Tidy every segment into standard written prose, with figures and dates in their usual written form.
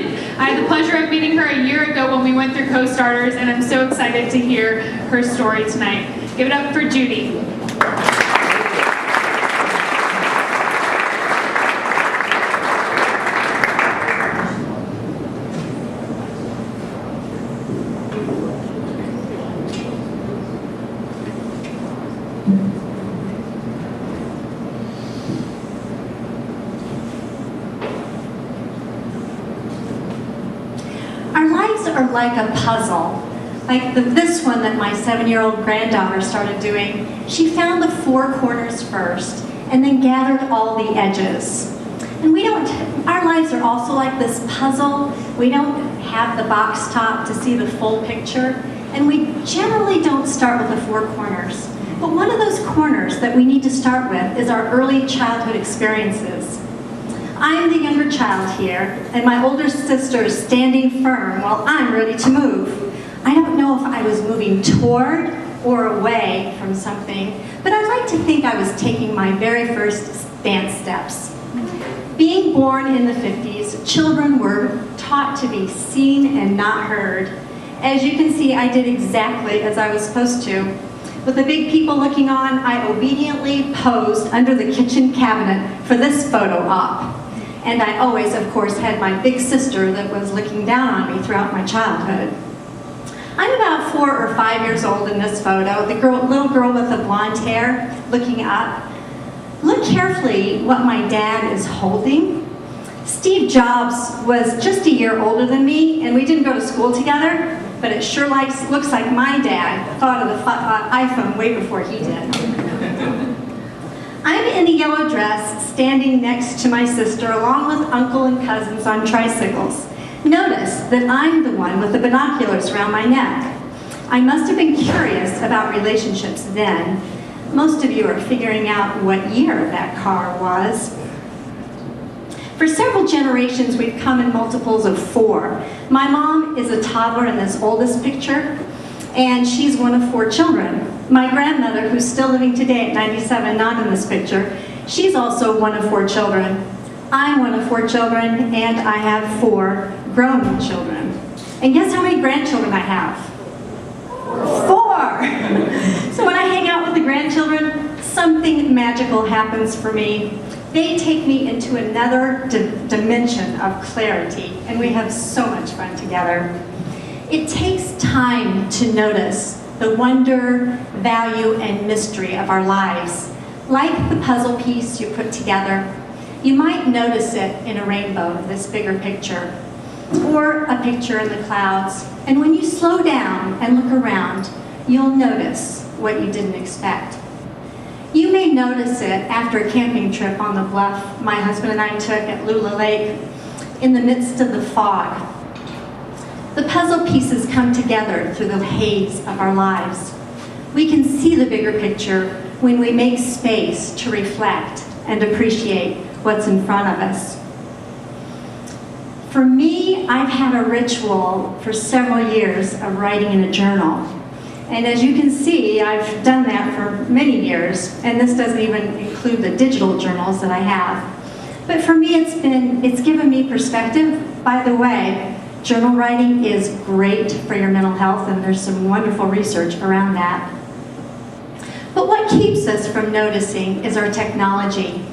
Herman. I had the pleasure of meeting her a year ago when we went through Co-Starters, and I'm so excited to hear her story tonight. Give it up for Judy. Our lives are like a puzzle. Like this one that my 7-year-old granddaughter started doing. She found the 4 corners first and then gathered all the edges. And our lives are also like this puzzle. We don't have the box top to see the full picture. And we generally don't start with the 4 corners. But one of those corners that we need to start with is our early childhood experiences. I'm the younger child here, and my older sister is standing firm while I'm ready to move. I don't know if I was moving toward or away from something, but I'd like to think I was taking my very first dance steps. Being born in the 50s, children were taught to be seen and not heard. As you can see, I did exactly as I was supposed to. With the big people looking on, I obediently posed under the kitchen cabinet for this photo op. And I always, of course, had my big sister that was looking down on me throughout my childhood. I'm about 4 or 5 years old in this photo, the little girl with the blonde hair looking up. Look carefully what my dad is holding. Steve Jobs was just a year older than me, and we didn't go to school together, but it sure looks like my dad thought of the iPhone way before he did. I'm in a yellow dress, standing next to my sister, along with uncle and cousins on tricycles. Notice that I'm the one with the binoculars around my neck. I must have been curious about relationships then. Most of you are figuring out what year that car was. For several generations, we've come in multiples of 4. My mom is a toddler in this oldest picture, and she's one of 4 children. My grandmother, who's still living today at 97, not in this picture, she's also one of 4 children. I'm one of 4 children, and I have 4 grown children. And guess how many grandchildren I have? 4! So when I hang out with the grandchildren, something magical happens for me. They take me into another dimension of clarity, and we have so much fun together. It takes time to notice the wonder, value, and mystery of our lives. Like the puzzle piece you put together, you might notice it in a rainbow, this bigger picture, or a picture in the clouds. And when you slow down and look around, you'll notice what you didn't expect. You may notice it after a camping trip on the bluff my husband and I took at Lula Lake in the midst of the fog. The puzzle pieces come together through the haze of our lives. We can see the bigger picture when we make space to reflect and appreciate what's in front of us. For me, I've had a ritual for several years of writing in a journal. And as you can see, I've done that for many years, and this doesn't even include the digital journals that I have. But for me, it's given me perspective. By the way, journal writing is great for your mental health, and there's some wonderful research around that. But what keeps us from noticing is our technology.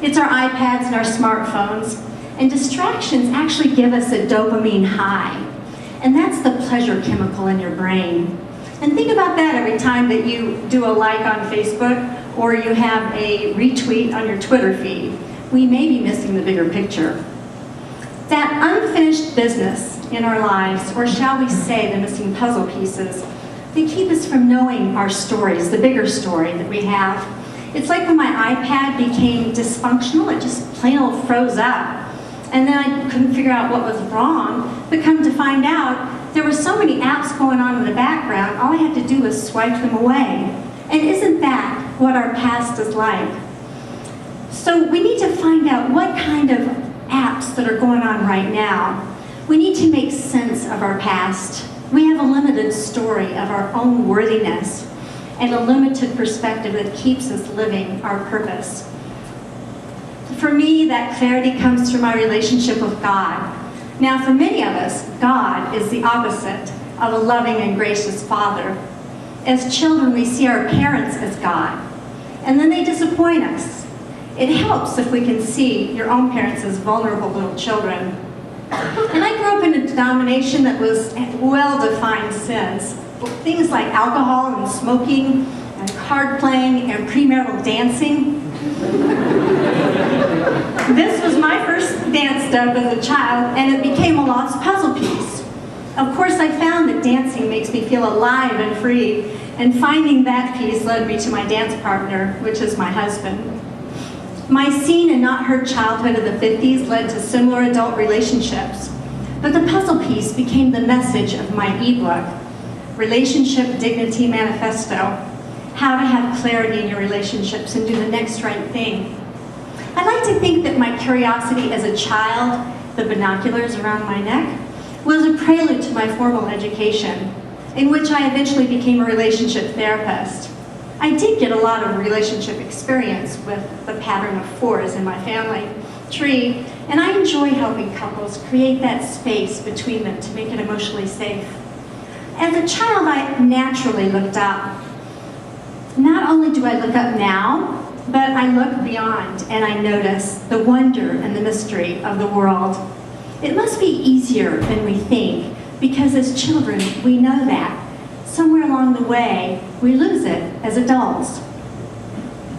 It's our iPads and our smartphones, and distractions actually give us a dopamine high, and that's the pleasure chemical in your brain. And think about that every time that you do a like on Facebook or you have a retweet on your Twitter feed. We may be missing the bigger picture. That unfinished business in our lives, or shall we say the missing puzzle pieces, they keep us from knowing our stories, the bigger story that we have. It's like when my iPad became dysfunctional, it just plain old froze up. And then I couldn't figure out what was wrong, but come to find out, there were so many apps going on in the background, all I had to do was swipe them away. And isn't that what our past is like? So we need to find out what kind of apps that are going on right now. We need to make sense of our past. We have a limited story of our own worthiness and a limited perspective that keeps us living our purpose. For me, that clarity comes through my relationship with God. Now, for many of us, God is the opposite of a loving and gracious Father. As children, we see our parents as God, and then they disappoint us. It helps if we can see your own parents as vulnerable little children. And I grew up in a denomination that was well-defined sins. Things like alcohol and smoking and card playing and premarital dancing. This was my first dance step as a child, and it became a lost puzzle piece. Of course, I found that dancing makes me feel alive and free, and finding that piece led me to my dance partner, which is my husband. My seen and not heard childhood of the 50s led to similar adult relationships, but the puzzle piece became the message of my ebook, Relationship Dignity Manifesto, How to Have Clarity in Your Relationships and Do the Next Right Thing. I like to think that my curiosity as a child, the binoculars around my neck, was a prelude to my formal education, in which I eventually became a relationship therapist. I did get a lot of relationship experience with the pattern of 4s in my family tree, and I enjoy helping couples create that space between them to make it emotionally safe. As a child, I naturally looked up. Not only do I look up now, but I look beyond and I notice the wonder and the mystery of the world. It must be easier than we think, because as children, we know that. Somewhere along the way, we lose it as adults.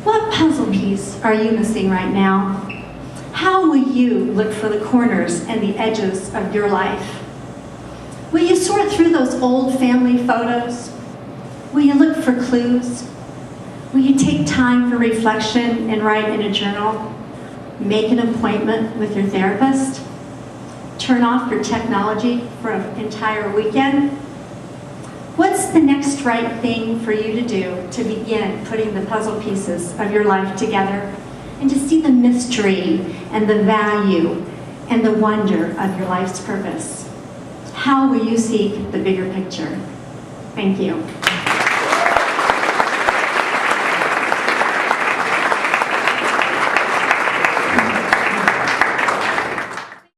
What puzzle piece are you missing right now? How will you look for the corners and the edges of your life? Will you sort through those old family photos? Will you look for clues? Will you take time for reflection and write in a journal? Make an appointment with your therapist? Turn off your technology for an entire weekend? What's the next right thing for you to do to begin putting the puzzle pieces of your life together and to see the mystery and the value and the wonder of your life's purpose? How will you seek the bigger picture? Thank you.